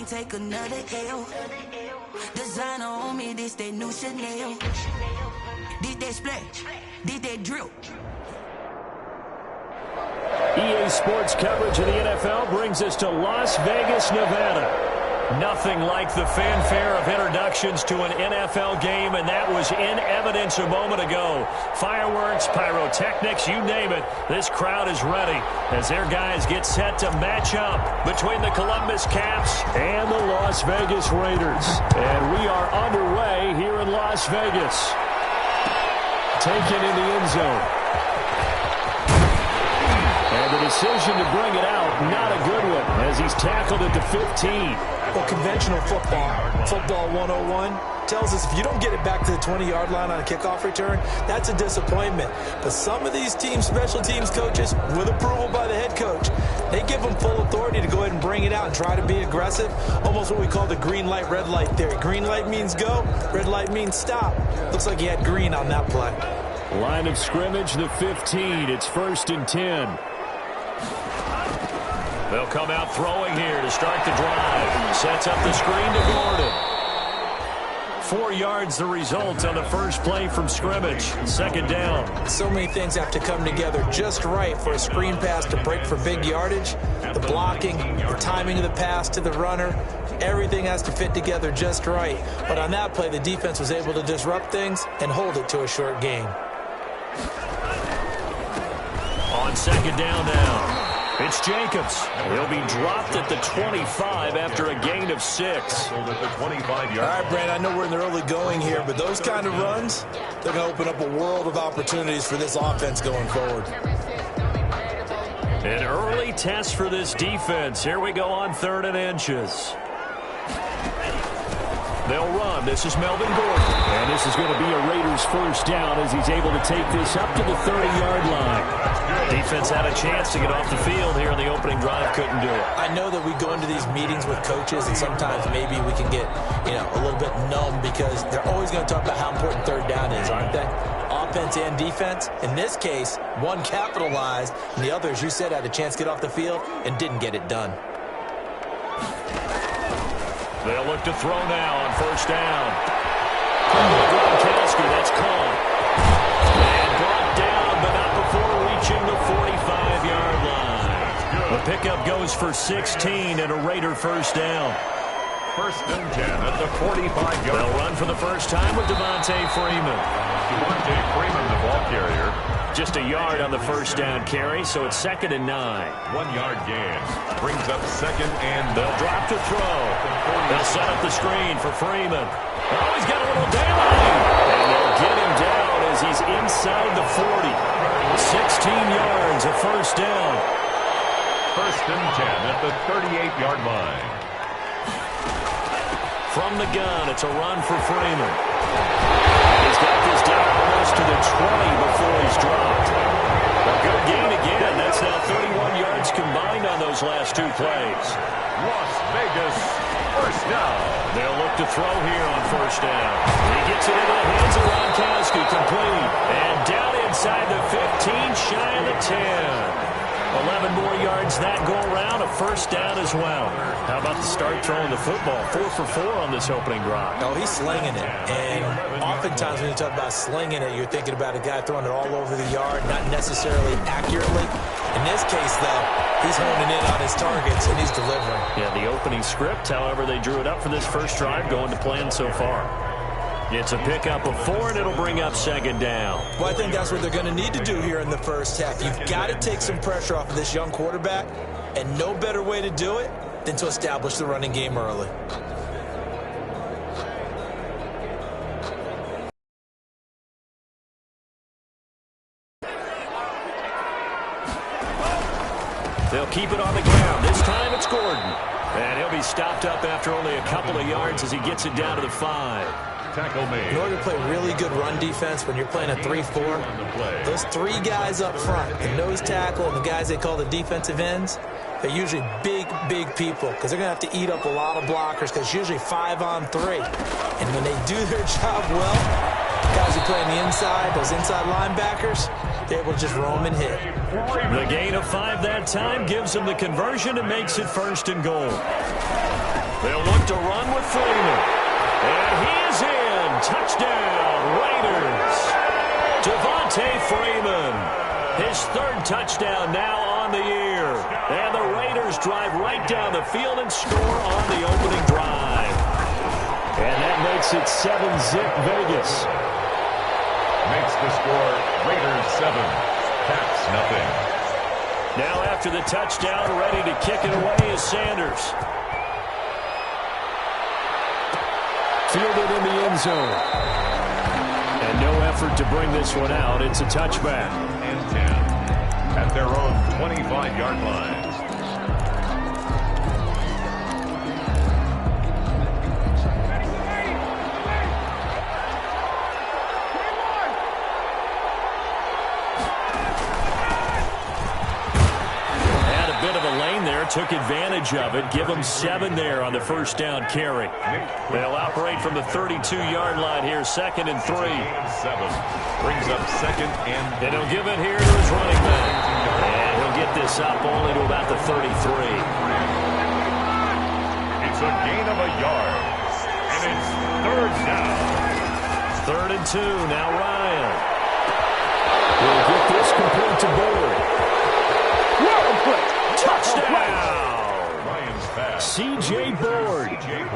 can't take another L. Designer on me, this that new Chanel. This that splash, this that drip. EA Sports coverage of the NFL brings us to Las Vegas, Nevada. Nothing like the fanfare of introductions to an NFL game, and that was in evidence a moment ago. Fireworks, pyrotechnics, you name it. This crowd is ready as their guys get set to match up between the Columbus Caps and the Las Vegas Raiders. And we are underway here in Las Vegas. Taken in the end zone. And the decision to bring it out, not a good one, as he's tackled at the 15. Well, conventional football 101, tells us if you don't get it back to the 20-yard line on a kickoff return, that's a disappointment. But some of these teams, special teams coaches, with approval by the head coach, they give them full authority to go ahead and bring it out and try to be aggressive, almost what we call the green light, red light theory. Green light means go, red light means stop. Looks like he had green on that play. Line of scrimmage, the 15. It's 1st and 10. They'll come out throwing here to start the drive. Sets up the screen to Gordon. 4 yards the result on the first play from scrimmage. 2nd down. So many things have to come together just right for a screen pass to break for big yardage. The blocking, the timing of the pass to the runner, everything has to fit together just right. But on that play, the defense was able to disrupt things and hold it to a short gain. On 2nd down now. It's Jacobs. He'll be dropped at the 25 after a gain of 6. All right, Brand, I know we're in the early going here, but those kind of runs, they're going to open up a world of opportunities for this offense going forward. An early test for this defense. Here we go on 3rd and inches. They'll run. This is Melvin Gordon. And this is going to be a Raiders first down as he's able to take this up to the 30-yard line. Defense had a chance to get off the field here in the opening drive. Couldn't do it. I know that we go into these meetings with coaches, and sometimes maybe we can get, a little bit numb because they're always going to talk about how important 3rd down is, aren't they? Offense and defense. In this case, one capitalized, and the other, as you said, had a chance to get off the field and didn't get it done. They'll look to throw now on 1st down. Gronkowski, that's caught. And brought down, but not before reaching the 45-yard line. The pickup goes for 16 and a Raider first down. 1st and 10 at the 45-yard. They'll run for the first time with Devontae Freeman. Devontae Freeman, the ball carrier. Just a yard on the first down carry, so it's 2nd and 9. 1-yard gain. Brings up 2nd and... They'll drop to throw. They'll set up the screen for Freeman. Oh, he's got a little daylight. And they'll get him down as he's inside the 40. 16 yards, a first down. 1st and 10 at the 38-yard line. From the gun, it's a run for Freeman. He's got this down almost to the 20 before he's dropped. A good gain again. That's now 31 yards combined on those last 2 plays. Las Vegas, first down. They'll look to throw here on 1st down. He gets it into the hands of Gronkowski, complete. And down inside the 15, shy of the 10. 11 more yards that go around, a first down as well. How about the start throwing the football? 4 for 4 on this opening drive. Oh, he's slinging it. And oftentimes when you talk about slinging it, you're thinking about a guy throwing it all over the yard, not necessarily accurately. In this case, though, he's honing in on his targets, and he's delivering. Yeah, the opening script, however, they drew it up for this first drive, going to plan so far. It's a pickup of 4, and it'll bring up 2nd down. Well, I think that's what they're going to need to do here in the first half. You've got to take some pressure off of this young quarterback, and no better way to do it than to establish the running game early. They'll keep it on the ground. This time it's Gordon. And he'll be stopped up after only a couple of yards as he gets it down to the 5. Tackle made. In order to play really good run defense when you're playing a 3-4, those 3 guys up front, the nose tackle and the guys they call the defensive ends, they're usually big people because they're going to have to eat up a lot of blockers because it's usually 5 on 3. And when they do their job well, guys who play on the inside, those inside linebackers, they're able to just roam and hit. The gain of 5 that time gives them the conversion and makes it 1st and goal. They'll look to run with Freeman. And he is in. Touchdown, Raiders. Devontae Freeman. His third touchdown now on the year. And the Raiders drive right down the field and score on the opening drive. And that makes it 7-zip Vegas. Makes the score Raiders 7, Pats nothing. Now after the touchdown, ready to kick it away is Sanders. Fielded in the end zone. And no effort to bring this one out. It's a touchback. And 10 at their own 25-yard line. Took advantage of it. Give them 7 there on the first down carry. They'll operate from the 32-yard line here, 2nd and 3. 7 brings up 2nd and 3. And he'll give it here to his running back. And he'll get this up only to about the 33. It's a gain of a yard. And it's 3rd down. 3rd and 2. Now Ryan. We'll get this complete to Boyd. Touchdown! C.J. Board,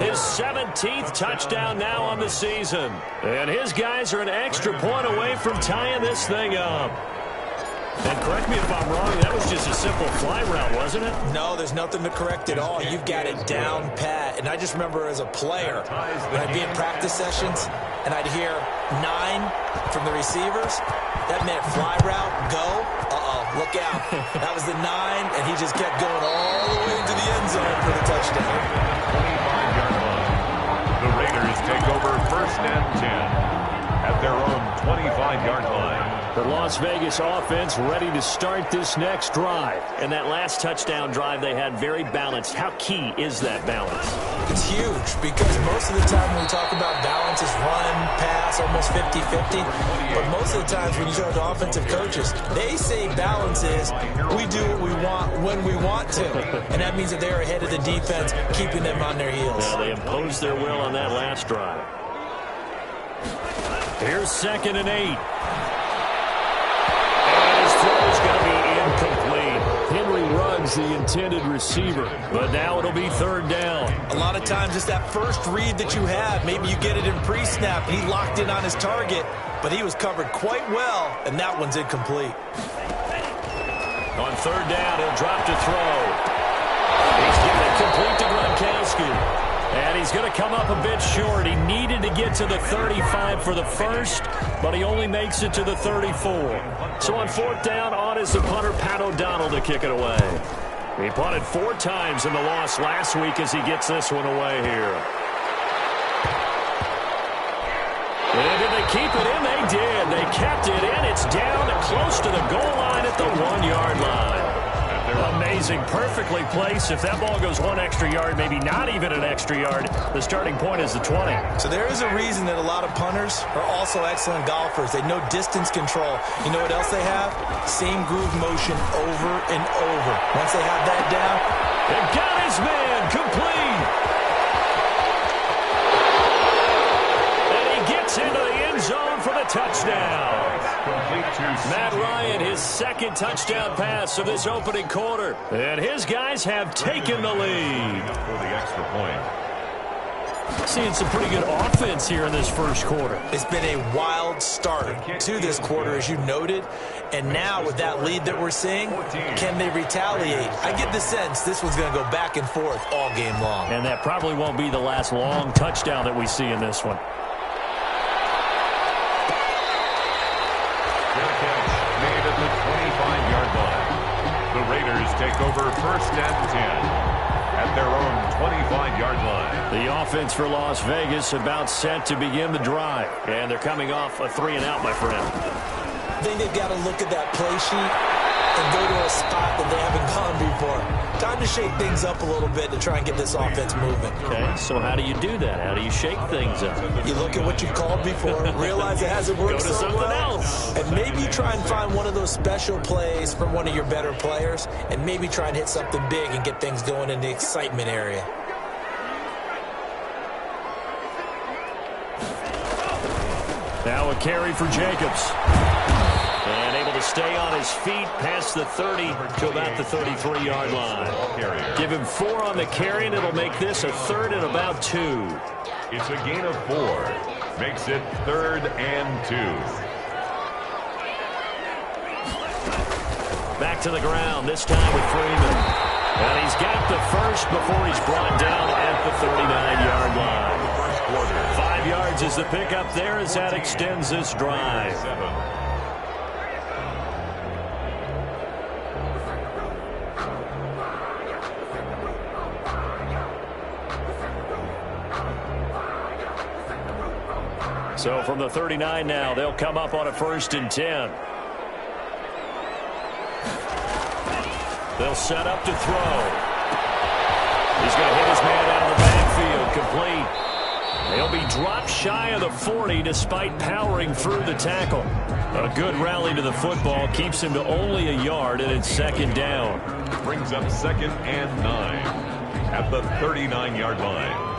his 17th touchdown now on the season. And his guys are an extra point away from tying this thing up. And correct me if I'm wrong, that was just a simple fly route, wasn't it? No, there's nothing to correct at all. You've got it down pat. And I just remember as a player, when I'd be in practice sessions, and I'd hear 9 from the receivers, that meant fly route, go. Look out. That was the 9, and he just kept going all the way into the end zone for the touchdown. 25-yard line. The Raiders take over 1st and 10 at their own 25-yard line. The Las Vegas offense ready to start this next drive. And that last touchdown drive they had very balanced. How key is that balance? It's huge because most of the time when we talk about balance is run, pass, almost 50-50. But most of the times when you talk to offensive coaches, they say balance is we do what we want when we want to. And that means that they're ahead of the defense, keeping them on their heels. Yeah, they imposed their will on that last drive. Here's 2nd and 8. Throw's going to be incomplete. Henry Ruggs, the intended receiver. But now it'll be 3rd down. A lot of times it's that first read that you have. Maybe you get it in pre-snap, and he locked in on his target, but he was covered quite well, and that one's incomplete. On 3rd down, he'll drop to throw. He's giving it complete to Gronkowski. And he's going to come up a bit short. He needed to get to the 35 for the first, but he only makes it to the 34. So on 4th down, on is the punter, Pat O'Donnell, to kick it away. He punted 4 times in the loss last week as he gets this one away here. And did they keep it in? They did. They kept it in. It's down and close to the goal line at the 1-yard line. Amazing. Perfectly placed. If that ball goes 1 extra yard, maybe not even an extra yard, the starting point is the 20. So there is a reason that a lot of punters are also excellent golfers. They know distance control. You know what else they have? Same groove motion over and over. Once they have that down, and got his man complete. And he gets into the end zone for the touchdown. Matt Ryan, his 2nd touchdown pass of this opening quarter. And his guys have taken the lead. For the extra point. Seeing some pretty good offense here in this first quarter. It's been a wild start to this quarter, as you noted. And now with that lead that we're seeing, can they retaliate? I get the sense this one's going to go back and forth all game long. And that probably won't be the last long touchdown that we see in this one. Made at the 25-yard line. The Raiders take over 1st and 10 at their own 25-yard line. The offense for Las Vegas about set to begin the drive. And they're coming off a 3-and-out, my friend. I think they've got to look at that play sheet and go to a spot that they haven't gone before. Time to shake things up a little bit to try and get this offense moving. Okay, so how do you do that? How do you shake things up? You look at what you've called before, realize it hasn't worked Go to so something well, else. and maybe you try and find one of those special plays from one of your better players, and maybe try and hit something big and get things going in the excitement area. Now a carry for Jacobs. And able to stay on his feet past the 30 to about the 33-yard line. Give him 4 on the carry, and it'll make this a 3rd and about 2. It's a gain of 4. Makes it 3rd and 2. Back to the ground, this time with Freeman. And he's got the first before he's brought down at the 39-yard line. 5 yards is the pickup there as that extends this drive. So from the 39 now, they'll come up on a 1st and 10. They'll set up to throw. He's going to hit his man out of the backfield, complete. He'll be dropped shy of the 40 despite powering through the tackle. A good rally to the football keeps him to only a yard, and it's 2nd down. Brings up 2nd and 9 at the 39-yard line.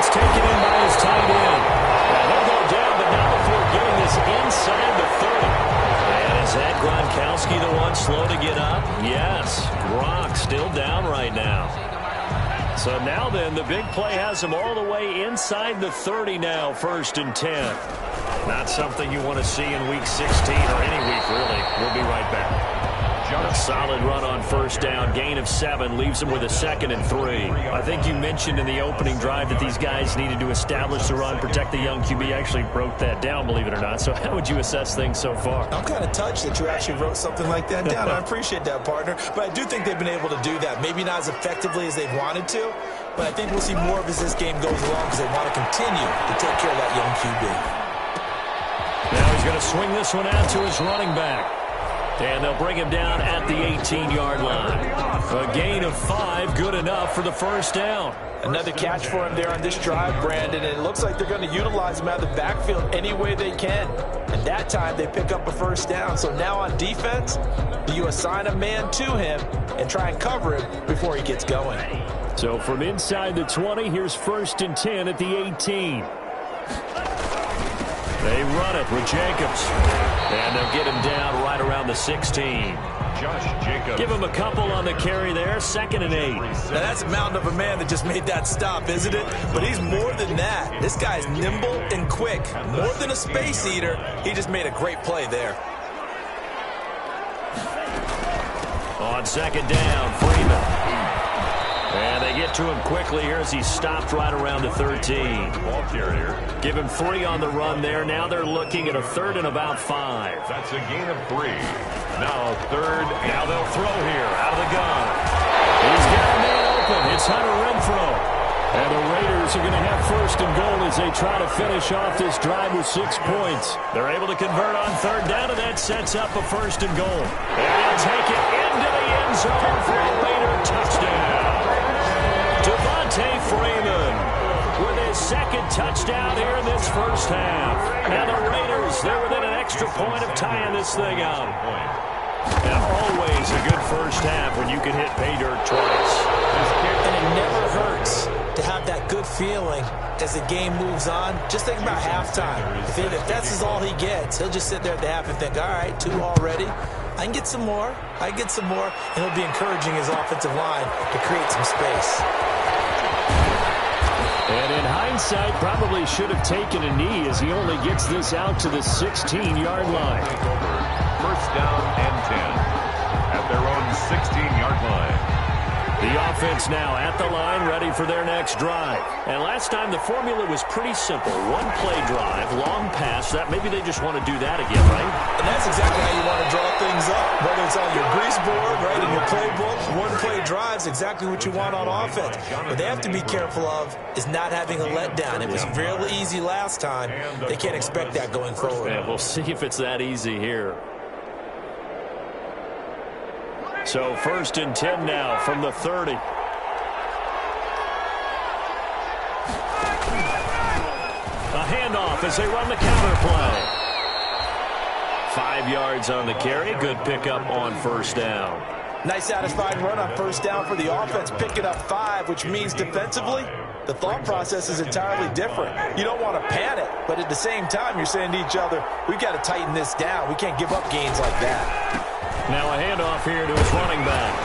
Taken in by his tight end. He'll go down, but not before getting this inside the 30. And is that Gronkowski the one slow to get up? Yes. Gronk still down right now. So now then, the big play has him all the way inside the 30 now, 1st and 10. Not something you want to see in Week 16 or any week, really. We'll be right back. A solid run on 1st down. Gain of 7 leaves him with a 2nd and 3. I think you mentioned in the opening drive that these guys needed to establish the run, protect the young QB. Actually broke that down, believe it or not. So how would you assess things so far? I'm kind of touched that you actually wrote something like that down. I appreciate that, partner. But I do think they've been able to do that. Maybe not as effectively as they've wanted to, but I think we'll see more of as this game goes along because they want to continue to take care of that young QB. Now he's going to swing this one out to his running back. And they'll bring him down at the 18-yard line. A gain of 5, good enough for the 1st down. Another catch for him there on this drive, Brandon, and it looks like they're going to utilize him out of the backfield any way they can. And that time they pick up a 1st down. So now on defense, you assign a man to him and try and cover him before he gets going. So from inside the 20, here's 1st and 10 at the 18. They run it with Jacobs. And they'll get him down right around the 16. Josh Jacobs. Give him a couple on the carry there. 2nd and 8. Now that's a mountain of a man that just made that stop, isn't it? But he's more than that. This guy's nimble and quick. More than a space eater. He just made a great play there. On 2nd down, Freeman. And they get to him quickly here as he's stopped right around the 13. Ball carrier. Give him 3 on the run there. Now they're looking at a 3rd and about 5. That's a gain of 3. Now 3rd. Now they'll throw here out of the gun. He's got a man open. It's Hunter Renfrow. And the Raiders are going to have 1st and goal as they try to finish off this drive with 6 points. They're able to convert on 3rd down, and that sets up a 1st and goal. And they'll take it into the end zone for a Raider touchdown. Devontae Freeman with his 2nd touchdown here in this 1st half. And the Raiders, they're within an extra point of tying this thing up. And always a good 1st half when you can hit pay dirt twice. And it never hurts to have that good feeling as the game moves on. Just think about halftime. If that's all he gets, he'll just sit there at the half and think, all right, 2 already. I can get some more. I get some more. And he'll be encouraging his offensive line to create some space. And in hindsight, probably should have taken a knee as he only gets this out to the 16-yard line. 1st down and 10 at their own 16-yard line. The offense now at the line, ready for their next drive. And last time the formula was pretty simple. 1-play drive, long pass. That maybe they just want to do that again, right? And that's exactly how you want to draw things up. Whether it's on your grease board, right, in your playbook, 1-play drive is exactly what you want on offense. What they have to be careful of is not having a letdown. It was real easy last time. They can't expect that going forward. Yeah, we'll see if it's that easy here. So 1st and 10 now from the 30. A handoff as they run the counter play. 5 yards on the carry. Good pickup on 1st down. Nice satisfying run on first down for the offense, picking up 5, which means defensively, the thought process is entirely different. You don't want to panic, but at the same time, you're saying to each other, we've got to tighten this down. We can't give up gains like that. Now a handoff here to his running back.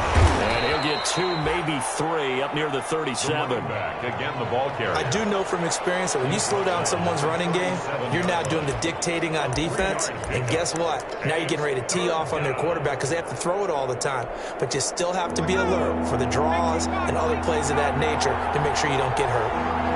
And he'll get 2, maybe 3 up near the 37. Again, the ball carrier. I do know from experience that when you slow down someone's running game, you're now doing the dictating on defense. And guess what? Now you're getting ready to tee off on their quarterback because they have to throw it all the time. But you still have to be alert for the draws and other plays of that nature to make sure you don't get hurt.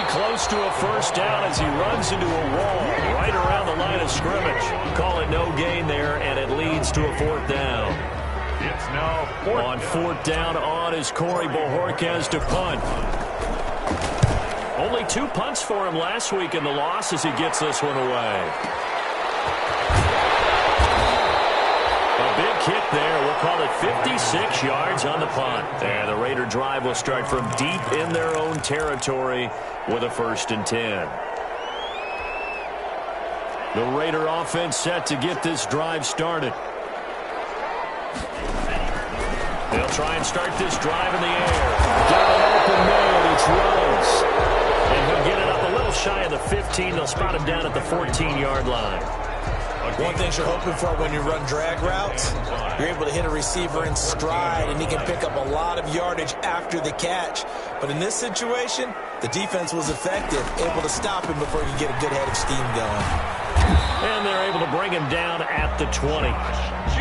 Close to a first down as he runs into a wall right around the line of scrimmage. Call it no gain there, and it leads to a 4th down. It's now 4th on 4th down on is Corey Bojorquez to punt. Only 2 punts for him last week in the loss as he gets this one away. A big kick there. We'll call it 56 yards on the punt. And the Raider drive will start from deep in their own territory with a 1st and 10. The Raider offense set to get this drive started. They'll try and start this drive in the air. Got an open man. It's Rose. And he'll get it up a little shy of the 15. They'll spot him down at the 14-yard line. One thing you're hoping for when you run drag routes, you're able to hit a receiver in stride, and he can pick up a lot of yardage after the catch. But in this situation, the defense was effective, able to stop him before he could get a good head of steam going. And they're able to bring him down at the 20.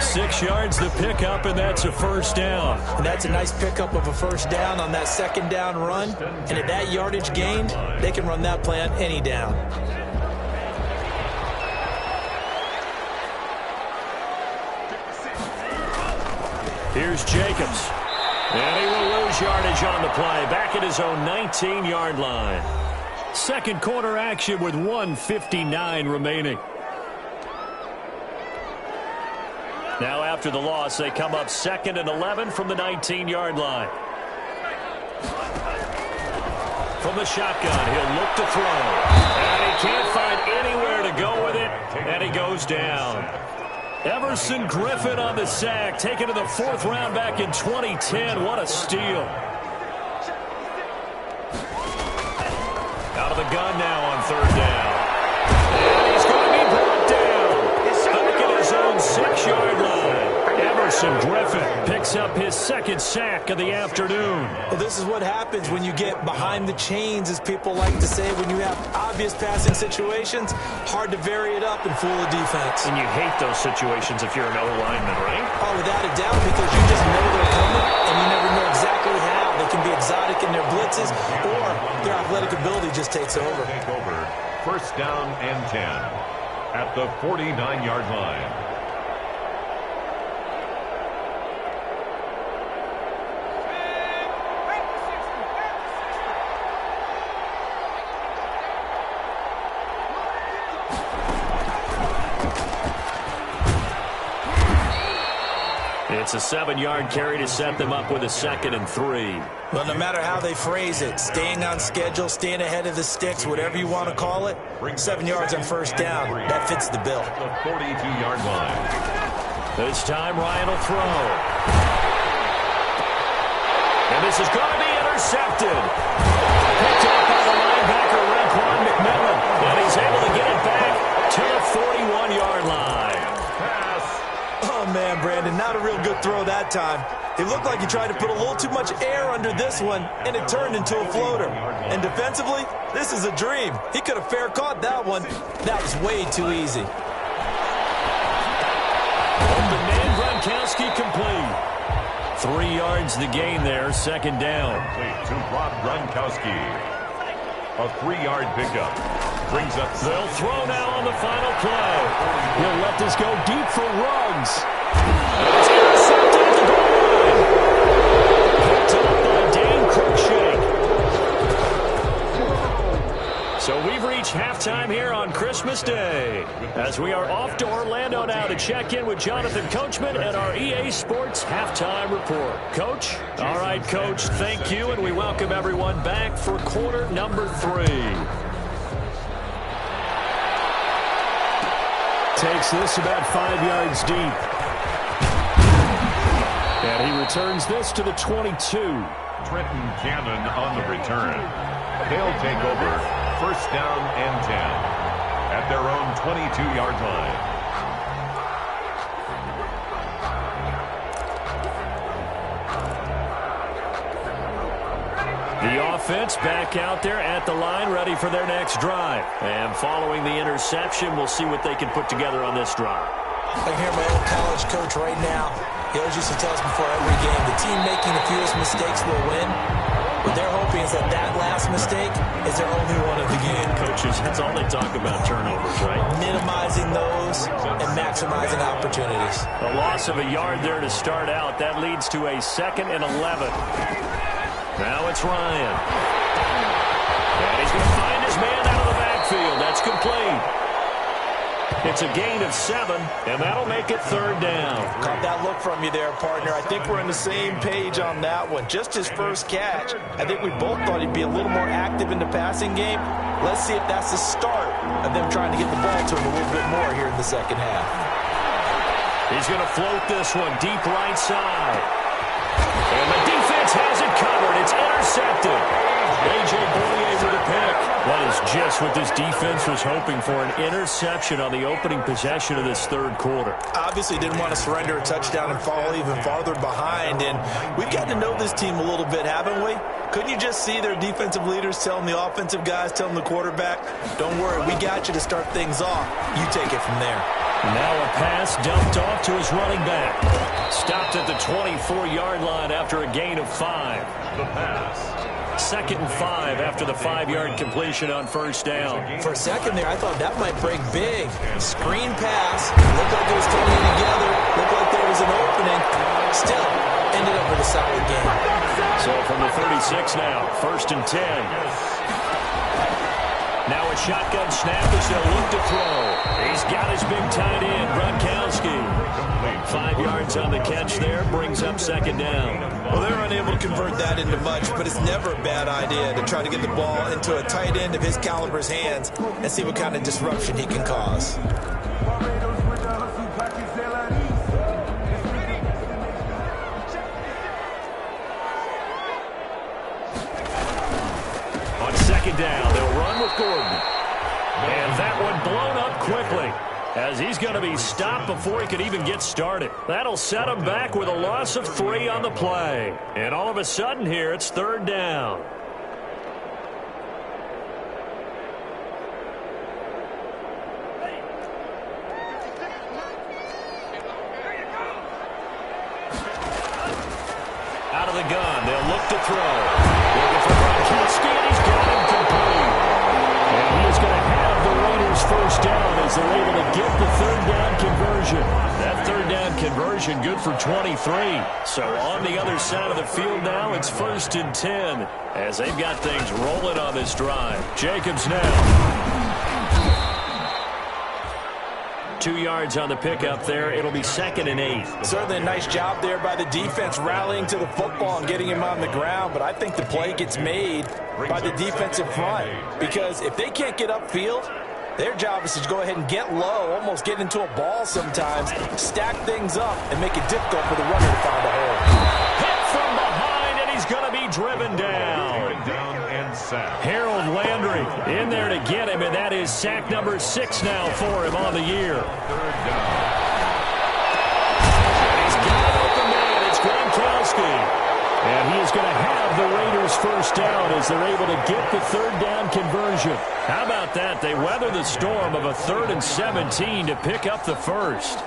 6 yards the pickup, and that's a 1st down. And that's a nice pickup of a 1st down on that 2nd down run. And at that yardage gained, they can run that play on any down. Here's Jacobs. And he will lose yardage on the play. Back at his own 19-yard line. Second quarter action with 1:59 remaining. Now after the loss, they come up 2nd and 11 from the 19-yard line. From the shotgun, he'll look to throw. And he can't find anywhere to go with it. And he goes down. Everson Griffin on the sack, taken to the 4th round back in 2010. What a steal. Out of the gun now on 3rd down. And he's going to be brought down. Back at his own 6-yard line. Everson Griffin picks up his 2nd sack of the afternoon. Well, this is what happens when you get behind the chains, as people like to say. When you have obvious passing situations, hard to vary it up and fool a defense. And you hate those situations if you're an O-lineman, right? Oh, without a doubt, because you just know they're coming, and you never know exactly how. They can be exotic in their blitzes, or their athletic ability just takes over. 1st down and 10 at the 49-yard line. It's a 7-yard carry to set them up with a 2nd and 3. Well, no matter how they phrase it, staying on schedule, staying ahead of the sticks, whatever you want to call it, 7 yards on 1st down, that fits the bill. The 42-yard line. This time Ryan will throw. And this is going to be intercepted. Picked up by the linebacker, Raekwon McMillan. And he's able to get it back to the 41-yard line. Oh, man, Brandon, not a real good throw that time. It looked like he tried to put a little too much air under this one, and it turned into a floater. And defensively, this is a dream. He could have fair caught that one. That was way too easy. Open man, Gronkowski complete. 3 yards the gain there, 2nd down. Complete to Rob Gronkowski. A 3-yard pickup. Brings up. They'll throw now on the final play. He'll let this go deep for Ruggs. It's intercepted at the goal line. Picked up by Dane Cruikshank. So we've reached halftime here on Christmas Day, as we are off to Orlando now to check in with Jonathan Coachman at our EA Sports Halftime Report. Coach? All right, Coach, thank you, and we welcome everyone back for quarter number 3. takes this about 5 yards deep. And he returns this to the 22. Trenton Cannon on the return. They'll take over first down and 10 at their own 22-yard line. The offense back out there at the line, ready for their next drive. And following the interception, we'll see what they can put together on this drive. I can hear my old college coach right now. He always used to tell us before every game, the team making the fewest mistakes will win. What they're hoping is that last mistake is their only one of the game. Coaches, that's all they talk about, turnovers, right? Minimizing those and maximizing opportunities. A loss of a yard there to start out. That leads to a 2nd and 11. Now it's Ryan. And he's going to find his man out of the backfield. That's complete. It's a gain of 7, and that'll make it 3rd down. Caught that look from you there, partner. I think we're on the same page on that one. Just his first catch. I think we both thought he'd be a little more active in the passing game. Let's see if that's the start of them trying to get the ball to him a little bit more here in the second half. He's going to float this one deep right side. And the defense has it covered. It's intercepted. A.J. Boyer with a pick. That is just what this defense was hoping for, an interception on the opening possession of this 3rd quarter. Obviously didn't want to surrender a touchdown and fall even farther behind. And we've gotten to know this team a little bit, haven't we? Couldn't you just see their defensive leaders telling the offensive guys, telling the quarterback, don't worry, we got you to start things off. You take it from there. Now a pass dumped off to his running back. Stopped at the 24-yard line after a gain of 5. The pass. 2nd and 5 after the 5-yard completion on first down. For a second there, I thought that might break big. Screen pass. Looked like it was coming together. Looked like there was an opening. Still ended up with a solid game. So from the 36 now, 1st and 10. Now a shotgun snap as they'll look to throw. He's got his big tight end, Gronkowski. 5 yards on the catch there, brings up 2nd down. Well, they're unable to convert that into much, but it's never a bad idea to try to get the ball into a tight end of his caliber's hands and see what kind of disruption he can cause. On 2nd down, they'll run with Gordon. And that one blown up quickly, as he's going to be stopped before he could even get started. That'll set him back with a loss of 3 on the play. And all of a sudden here, it's 3rd down. Out of the gun, they'll look to throw. Looking for Gronkowski, and he's got him complete. And he's going to have the Raiders first down as they're able to get the 3rd down conversion. That 3rd down conversion good for 23. So on the other side of the field now, it's 1st and 10 as they've got things rolling on this drive. Jacobs now. 2 yards on the pickup there. It'll be 2nd and 8. Certainly a nice job there by the defense rallying to the football and getting him on the ground, but I think the play gets made by the defensive front because if they can't get upfield, their job is to go ahead and get low, almost get into a ball sometimes, stack things up, and make it difficult for the runner to find a hole. Hit from behind, and he's going to be driven down. Harold Landry in there to get him, and that is sack number 6 now for him on the year. 3rd down. He's got an open man. It's Gronkowski. And he is going to have the Raiders first down as they're able to get the 3rd down conversion. How about that? They weather the storm of a 3rd and 17 to pick up the first.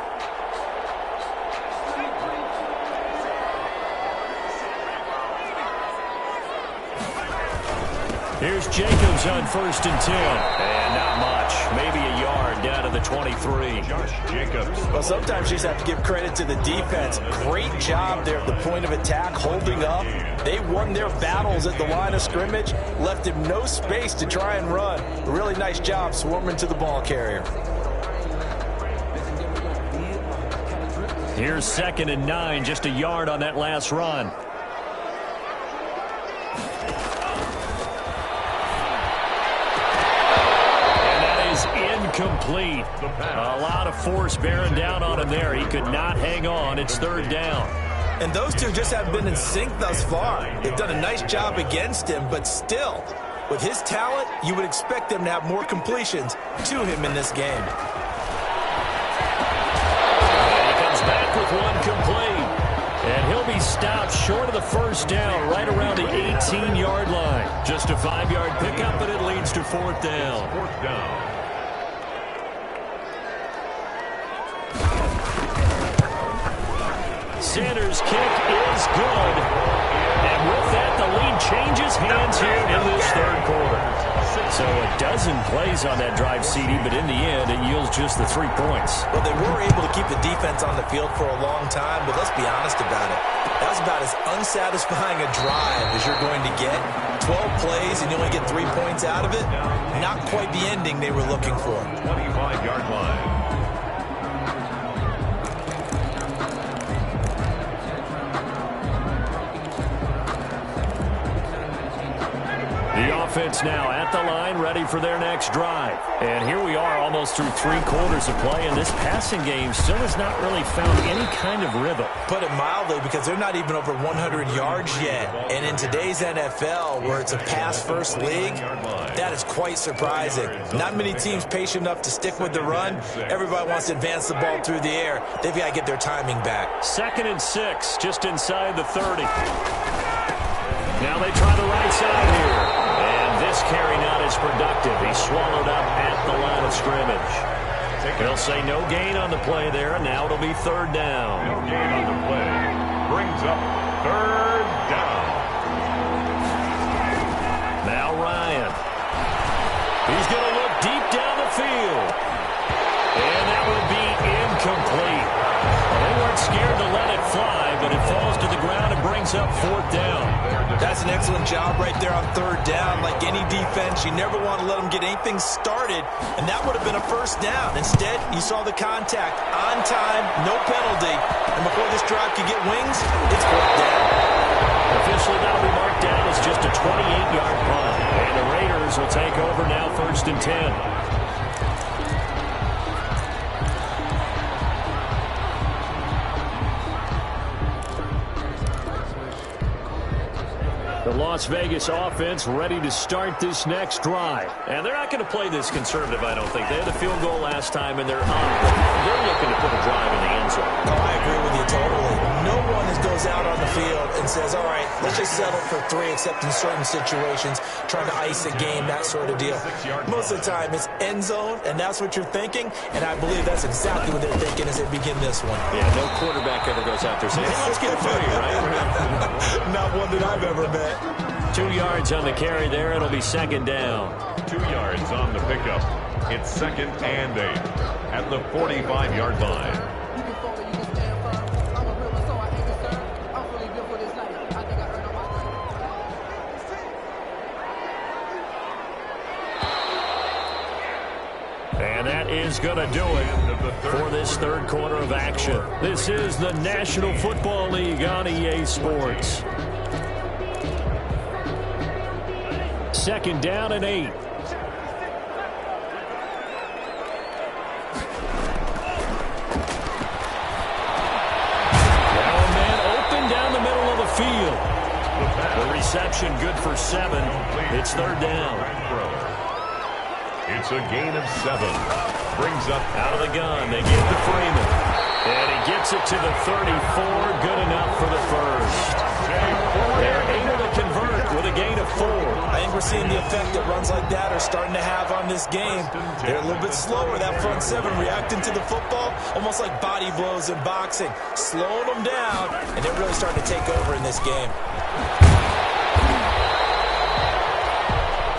Here's Jacobs on 1st and 10. And not much. Maybe a yard down to the 23. Josh Jacobs. Well, sometimes you just have to give credit to the defense. Great job there at the point of attack, holding up. They won their battles at the line of scrimmage, left him no space to try and run. A really nice job swarming to the ball carrier. Here's 2nd and 9, just a yard on that last run. incomplete. A lot of force bearing down on him there. He could not hang on. It's third down. And those two just haven't been in sync thus far. They've done a nice job against him, but still, with his talent, you would expect them to have more completions to him in this game. And he comes back with one complete. And he'll be stopped short of the first down, right around the 18-yard line. Just a 5-yard pickup, and it leads to fourth down. Fourth down. Sanders' kick is good. And with that, the lead changes hands here in this third quarter. So a dozen plays on that drive, CD, but in the end, it yields just the 3 points. Well, they were able to keep the defense on the field for a long time, but let's be honest about it. That was about as unsatisfying a drive as you're going to get. 12 plays and you only get 3 points out of it. Not quite the ending they were looking for. 25-yard line. The offense now at the line, ready for their next drive. And here we are almost through 3 quarters of play, and this passing game still has not really found any kind of rhythm. Put it mildly, because they're not even over 100 yards yet. And in today's NFL, where it's a pass-first league, that is quite surprising. Not many teams patient enough to stick with the run. Everybody wants to advance the ball through the air. They've got to get their timing back. 2nd and 6, just inside the 30. Now they try the right side here. And this carry not as productive. He's swallowed up at the line of scrimmage. They'll say no gain on the play there, and now it'll be third down. No gain on the play. Brings up third down. Now Ryan. He's going to look deep down the field. And that will be incomplete. Well, they weren't scared to let it fly, but it falls to the ground and brings up fourth down. That's an excellent job right there on third down. Like any defense, you never want to let them get anything started, and that would have been a first down. Instead, you saw the contact on time, no penalty, and before this drive could get wings, it's fourth down. Officially, that'll be marked down as just a 28-yard punt. And the Raiders will take over now, 1st and 10. The Las Vegas offense ready to start this next drive. And they're not going to play this conservative, I don't think. They had the field goal last time, and they're up. They're looking to put a drive in the end zone. Oh, I agree with you totally. No one goes out on the field and says, all right, let's just settle for 3, except in certain situations, trying to ice a game, that sort of deal. Most of the time, it's end zone, and that's what you're thinking, and I believe that's exactly what they're thinking as they begin this one. Yeah, no quarterback ever goes out there saying, hey, let's get 3, right? Not one that I've ever met. 2 yards on the carry there. It'll be 2nd down. 2 yards on the pickup. It's 2nd and 8 at the 45-yard line. And that is going to do it for this third quarter of action. This is the National Football League on EA Sports. 2nd down and 8. Now a man open down the middle of the field. The reception good for 7. It's third down. It's a gain of 7. Brings up out of the gun. They give to Freeman. And he gets it to the 34. Good enough for the first. They're able to convert with a gain of 4. I think we're seeing the effect that runs like that are starting to have on this game. They're a little bit slower, that front 7, reacting to the football, almost like body blows in boxing. Slowing them down, and they're really starting to take over in this game.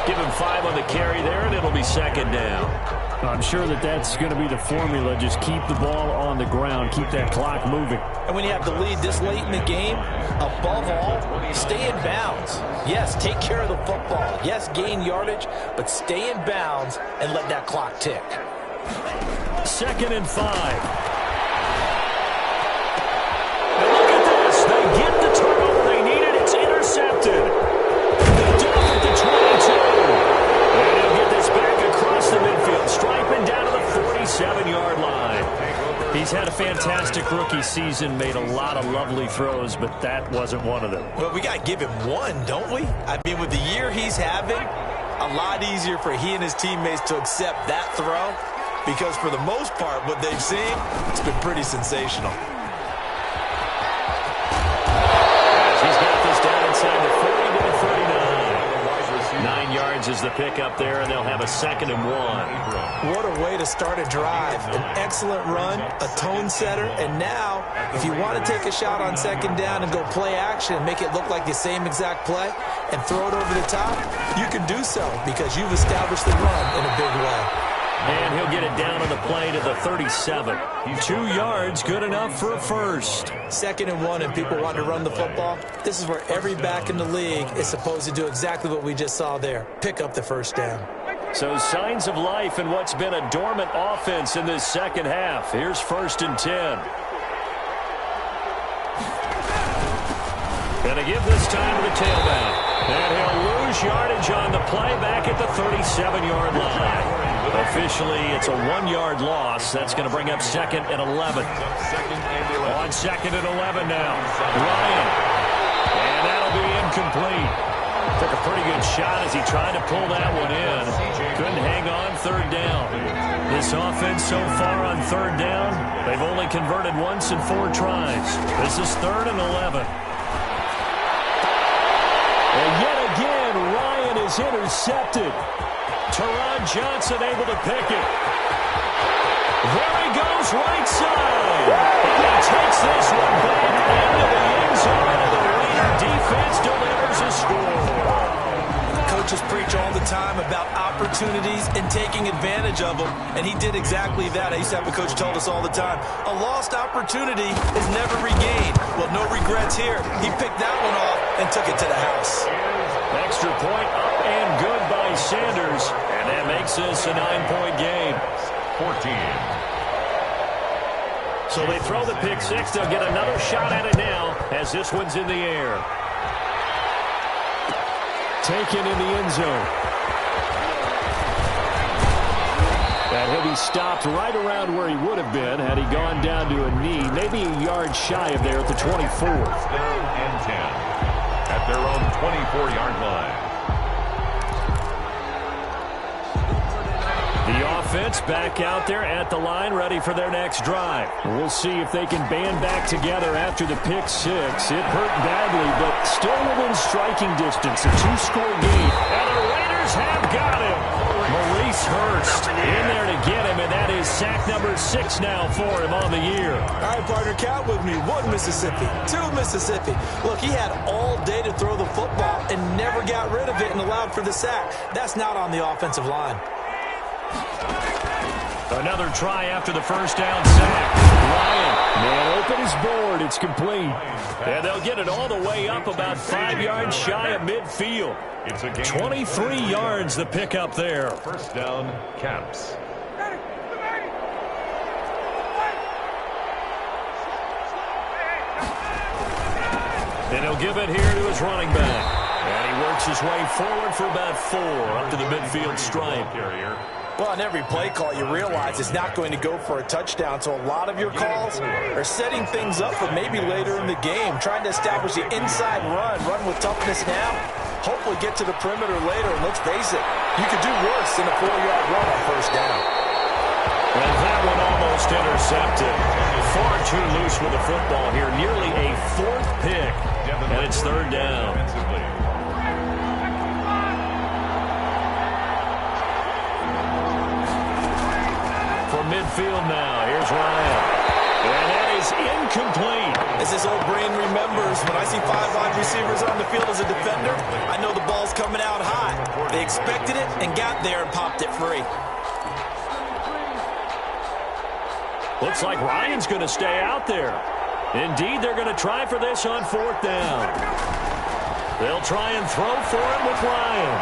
Give him 5 on the carry there, and it'll be 2nd down. I'm sure that that's going to be the formula. Just keep the ball on the ground. Keep that clock moving. And when you have the lead this late in the game, above all, stay in bounds. Yes, take care of the football. Yes, gain yardage, but stay in bounds and let that clock tick. 2nd and 5. And look at this. They get the turnover they needed. It's intercepted. Off at the 22. And he'll get this back across the midfield. Striping down to the 40. He's had a fantastic rookie season, made a lot of lovely throws, but that wasn't one of them. Well, we got to give him one, don't we? I mean, with the year he's having, a lot easier for he and his teammates to accept that throw because for the most part, what they've seen, it's been pretty sensational. As he's got this down inside the 40 to the 39. 9 yards is the pickup there, and they'll have a 2nd and 1. What a way to start a drive. An excellent run, a tone setter, and now, if you want to take a shot on 2nd down and go play action and make it look like the same exact play and throw it over the top, you can do so because you've established the run in a big way. And he'll get it down on the play to the 37. 2 yards, good enough for a first. 2nd and 1 and people want to run the football. This is where every back in the league is supposed to do exactly what we just saw there. Pick up the first down. So signs of life in what's been a dormant offense in this second half. Here's 1st and 10. And to give this time to the tailback. And he'll lose yardage on the play back at the 37-yard line. Officially, it's a 1-yard loss. That's going to bring up 2nd and 11. On 2nd and 11 now. Ryan. And that'll be incomplete. Took a pretty good shot as he tried to pull that one in. Couldn't hang on 3rd down. This offense so far on 3rd down, they've only converted once in 4 tries. This is 3rd and 11. And yet again, Ryan is intercepted. Teron Johnson able to pick it. There he goes, right side. And he takes this one back into the end zone, and the Raider defense delivers a score. Coaches preach all the time about opportunities and taking advantage of them, and he did exactly that. I used to have a coach told us all the time, a lost opportunity is never regained. Well, no regrets here. He picked that one off and took it to the house. Extra point up and good by Sanders, and that makes this a 9-point game. 14. So they throw the pick six. They'll get another shot at it now as this one's in the air. Taken in the end zone. And he'll be stopped right around where he would have been had he gone down to a knee, maybe a yard shy of there at the 24. 3rd and 10 at their own 24-yard line. The offense back out there at the line, ready for their next drive. We'll see if they can band back together after the pick six. It hurt badly, but still within striking distance. A 2-score game. And the Raiders have got him. Maurice Hurst in there to get him, and that is sack number 6 now for him on the year. All right, partner, count with me. 1 Mississippi, 2 Mississippi. Look, he had all day to throw the football and never got rid of it and allowed for the sack. That's not on the offensive line. Another try after the first down sack. Ryan, man open his board. It's complete. And they'll get it all the way up about 5 yards shy of midfield. It's a game. 23 yards the pickup there. 1st down, Caps. And he'll give it here to his running back. And he works his way forward for about 4 up to the midfield stripe. Well, on every play call, you realize it's not going to go for a touchdown, so a lot of your calls are setting things up for maybe later in the game, trying to establish the inside run with toughness now, hopefully get to the perimeter later, and let's face it, you could do worse than a 4-yard run on 1st down. And that one almost intercepted. Far too loose with the football here, nearly a 4th pick, and it's 3rd down. Midfield now. Here's Ryan. And that is incomplete. As this old brain remembers, when I see 5 wide receivers on the field as a defender, I know the ball's coming out high. They expected it and got there and popped it free. Looks like Ryan's going to stay out there. Indeed, they're going to try for this on 4th down. They'll try and throw for it with Ryan.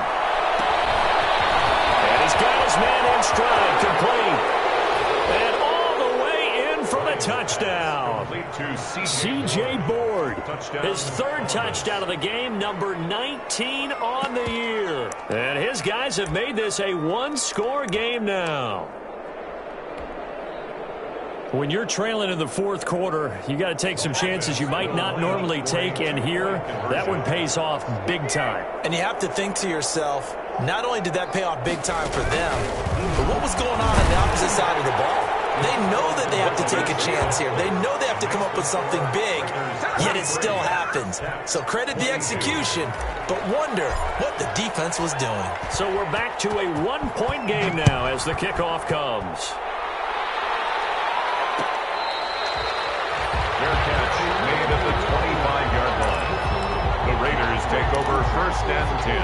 And he's got his man in stride, complete. And all the way in for the touchdown. C.J. Board, his 3rd touchdown of the game, number 19 on the year. And his guys have made this a 1-score game now. When you're trailing in the fourth quarter, you got to take some chances you might not normally take, and here, that one pays off big time. And you have to think to yourself, not only did that pay off big time for them, but what was going on the opposite side of the ball? They know that they have to take a chance here. They know they have to come up with something big, yet it still happens. So credit the execution, but wonder what the defense was doing. So we're back to a one-point game now as the kickoff comes. Fair catch made at the 25-yard line. The Raiders take over 1st and 10.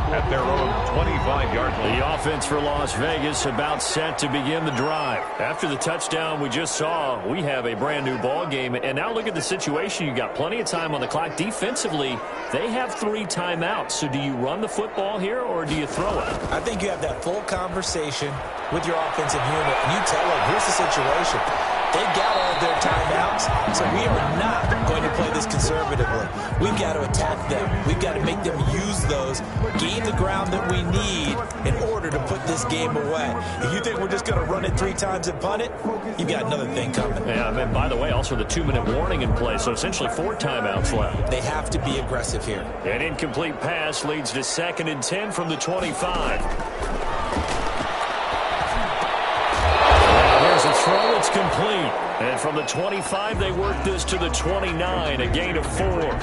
At their own 25-yard line. The offense for Las Vegas about set to begin the drive. After the touchdown we just saw, we have a brand-new ball game. And now look at the situation. You got plenty of time on the clock. Defensively, they have 3 timeouts. So do you run the football here or do you throw it? I think you have that full conversation with your offensive unit, and you tell them, here's the situation. They've got all of their timeouts, so we are not going to play this conservatively. We've got to attack them. We've got to make them use those, gain the ground that we need in order to put this game away. If you think we're just going to run it 3 times and punt it, you've got another thing coming. Yeah, and by the way, also the 2-minute warning in play, so essentially 4 timeouts left. They have to be aggressive here. An incomplete pass leads to 2nd and 10 from the 25. The throw, it's complete. And from the 25, they work this to the 29, a gain of 4.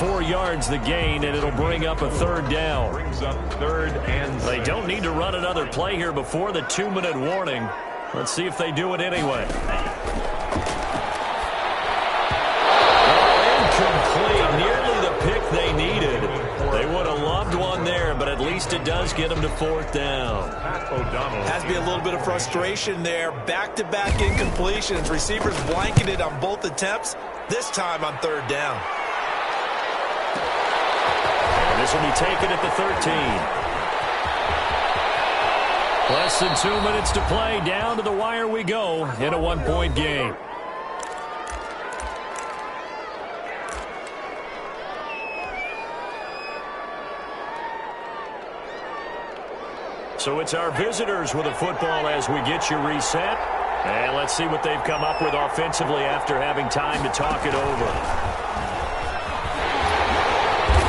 4 yards the gain, and it'll bring up a 3rd down. Brings up 3rd and 6. They don't need to run another play here before the 2-minute warning. Let's see if they do it anyway. Incomplete, nearly the pick they needed. They would have loved one there, but at least it does get them to 4th down. Has to be a little bit of frustration there. Back-to-back incompletions. Receivers blanketed on both attempts, this time on 3rd down. And this will be taken at the 13. Less than 2 minutes to play. Down to the wire we go in a 1-point game. So it's our visitors with a football as we get you reset. And let's see what they've come up with offensively after having time to talk it over.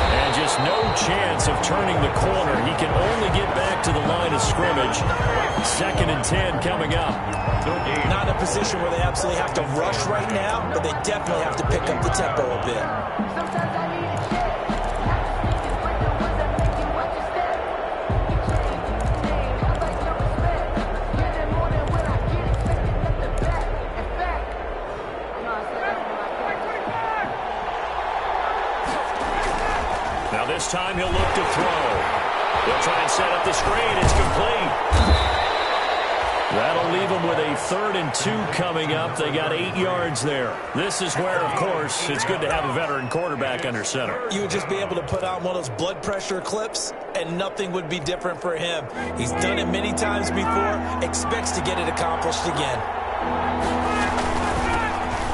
And just no chance of turning the corner. He can only get back to the line of scrimmage. 2nd and 10 coming up. Not in a position where they absolutely have to rush right now, but they definitely have to pick up the tempo a bit. This time he'll look to throw. He'll try and set up the screen. It's complete. That'll leave them with a 3rd and 2 coming up. They got 8 yards there. This is where, of course, it's good to have a veteran quarterback under center. You would just be able to put on one of those blood pressure clips, and nothing would be different for him. He's done it many times before, expects to get it accomplished again.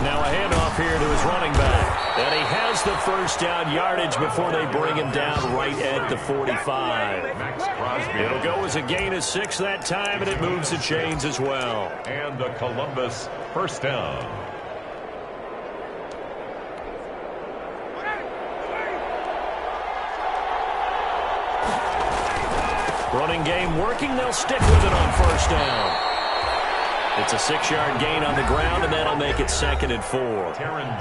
Now a handoff here to his running back. And he has the 1st down yardage before they bring him down right at the 45. It'll go as a gain of 6 that time, and it moves the chains as well. And the Columbus 1st down. Running game working. They'll stick with it on 1st down. It's a 6-yard gain on the ground, and that'll make it 2nd and 4.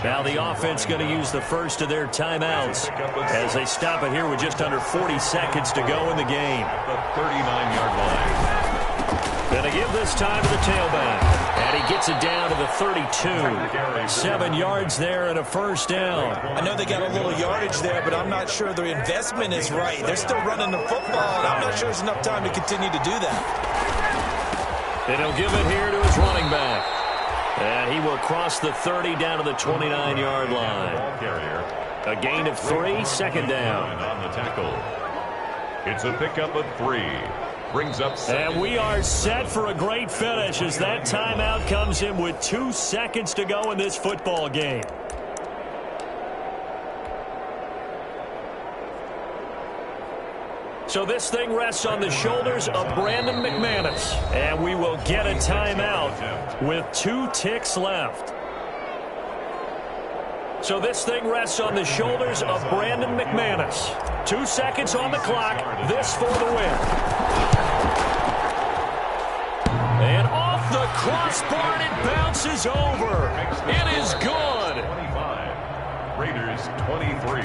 Now the offense going to use the first of their timeouts as they stop it here with just under 40 seconds to go in the game. The 39-yard line. Going to give this time to the tailback. And he gets it down to the 32. 7 yards there and a 1st down. I know they got a little yardage there, but I'm not sure their investment is right. They're still running the football, and I'm not sure there's enough time to continue to do that. And he'll give it here to his running back. And he will cross the 30 down to the 29-yard line. A gain of 3, 2nd down. On the tackle. It's a pickup of 3. Brings up 7. And we are set for a great finish as that timeout comes in with 2 seconds to go in this football game. So this thing rests on the shoulders of Brandon McManus. And we will get a timeout with 2 ticks left. So this thing rests on the shoulders of Brandon McManus. 2 seconds on the clock. This for the win. And off the crossbar, and it bounces over. It is good. 25. Raiders 23.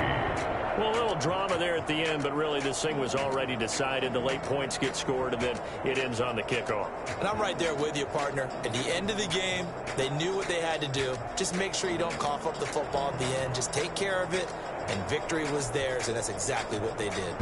Well, a little drama there at the end, but really this thing was already decided. The late points get scored, and then it ends on the kickoff. And I'm right there with you, partner. At the end of the game, they knew what they had to do. Just make sure you don't cough up the football at the end. Just take care of it, and victory was theirs, and that's exactly what they did.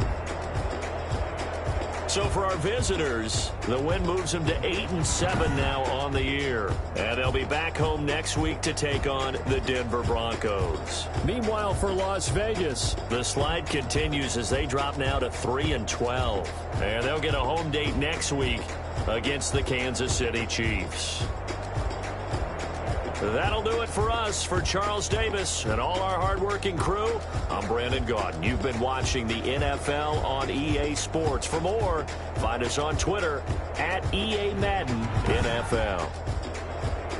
So for our visitors, the win moves them to 8-7 now on the year. And they'll be back home next week to take on the Denver Broncos. Meanwhile, for Las Vegas, the slide continues as they drop now to 3-12. And they'll get a home date next week against the Kansas City Chiefs. That'll do it for us. For Charles Davis and all our hardworking crew, I'm Brandon Gaudin. You've been watching the NFL on EA Sports. For more, find us on Twitter at EA Madden NFL.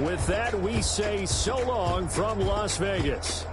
with that, we say so long from Las Vegas.